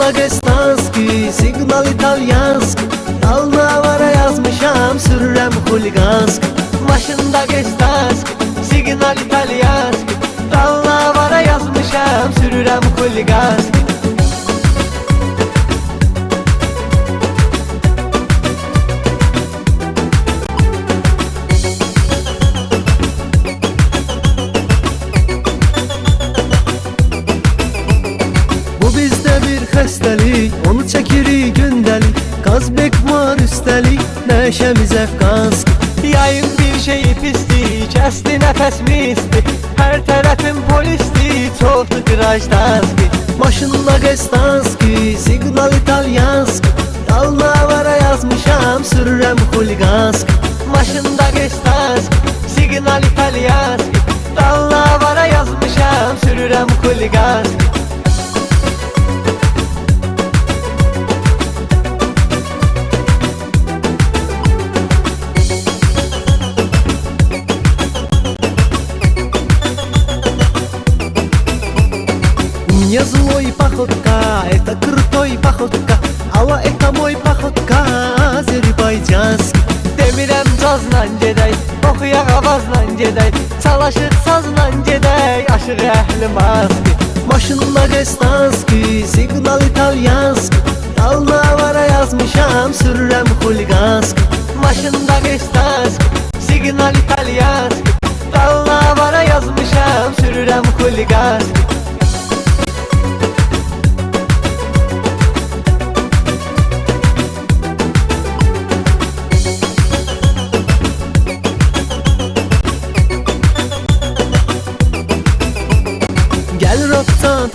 Dagestanski, signal italyanski, Dalnavara yazmışam, sürürəm xuliganski. Maşın Dagestanski, signal italyanski, Dalnavara yazmışam, sürürəm xuliganski. Xəstəlik, onu çəkirik gündəlik. Qazbek var üstəlik, nəşəmiz əfqanski. Yayın bir şeyi pisdir, kəsdi nəfəsimizdir. Hər tərəfim polisdir, çoxdur qırajdanski. Maşın Dagestanski, signal italyanski, Dalnavara yazmışam, sürürəm xuliganski. Maşın Dagestanski, signal italyanski, Dalnavara yazmışam, sürürəm xuliganski. Не злой походка, это крутой походка, Ала это мой походка, Azerbaycanski. Demirəm cazla gedək, oxuyaq avazla gedək, Çalışıq sazla gedək, aşıq əhli maski. Maşın Dagestanski, signal italyanski, Dalnavara yazmışam, sürürəm xuliganski. Maşın Dagestanski, signal italyanski, Dalnavara yazmışam, sürürəm xuliganski. Gel rottan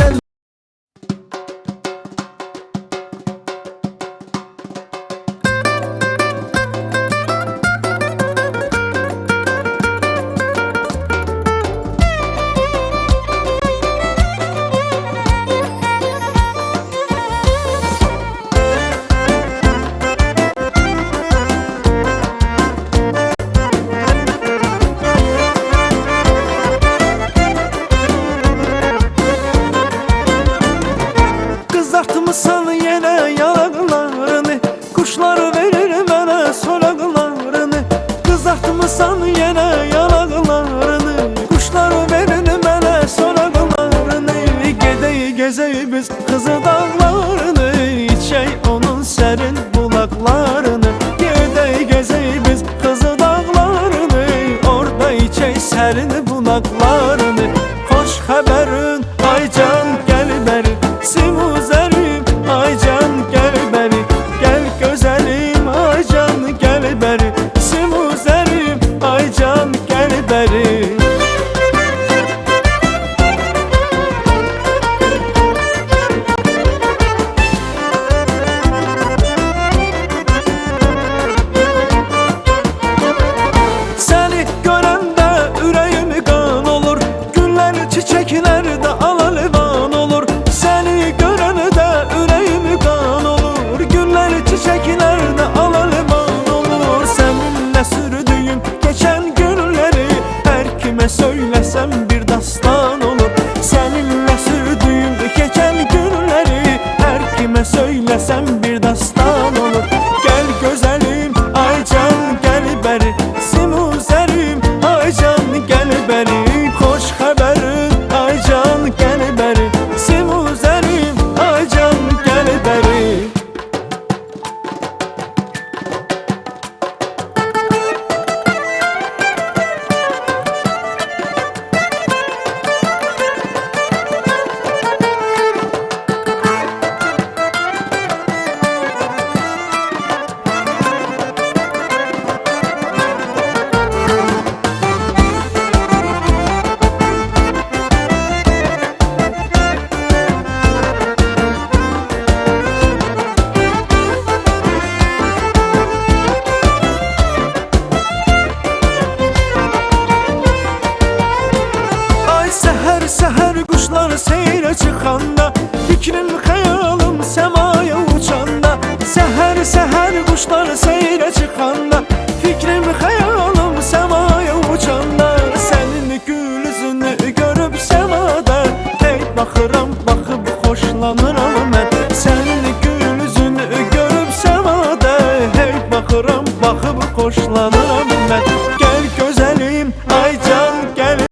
Kızartmışsan yine yanaklarını, Kuşlar verir mənə solaqlarını. Kızartmışsan yine yanaklarını, Kuşlar verir mənə solaqlarını. Gedək gezək biz Kızı dağlarını, İçək onun sərin bulaqlarını. Gedək gezək biz Kızı dağlarını, Orada içək sərin bulaqlarını. Xoş xəbərin ay can gəl bəri, Simuzərim ay can gəl bəri, Gəl gözəlim ay can gəl bəri, Simuzərim ay can gəl bəri. Səni görəndə ürəyim qan olur, Güllər çiçəklər də al-alvan olur. Səni görəndə ürəyim qan olur, Güllər çiçəklər də al-alvan olur. Səninlə sürdüyüm keçən günləri, Hər kimə söyləsəm bir dastan olur. Səninlə sürdüyüm keçən günləri, Hər kimə söyləsəm bir dastan olur. Gəl gözəlim ay can gəl bəri, Simuzərim ay can gəl bəri. Xoş xəbərin ay can gəl bəri, Simuzərim ay can gəl bəri. Səhər quşlar seyrə çıxanda, Fikrim xəyalım səmaya uçanda. Səhər quşlar seyrə çıxanda, Fikrim xəyalım səmaya uçanda. Sənin gül üzünü görüb səmada, Hey baxıram baxıb xoşlanıram mən. Sən baxıram, baxıb xoşlanıram mən.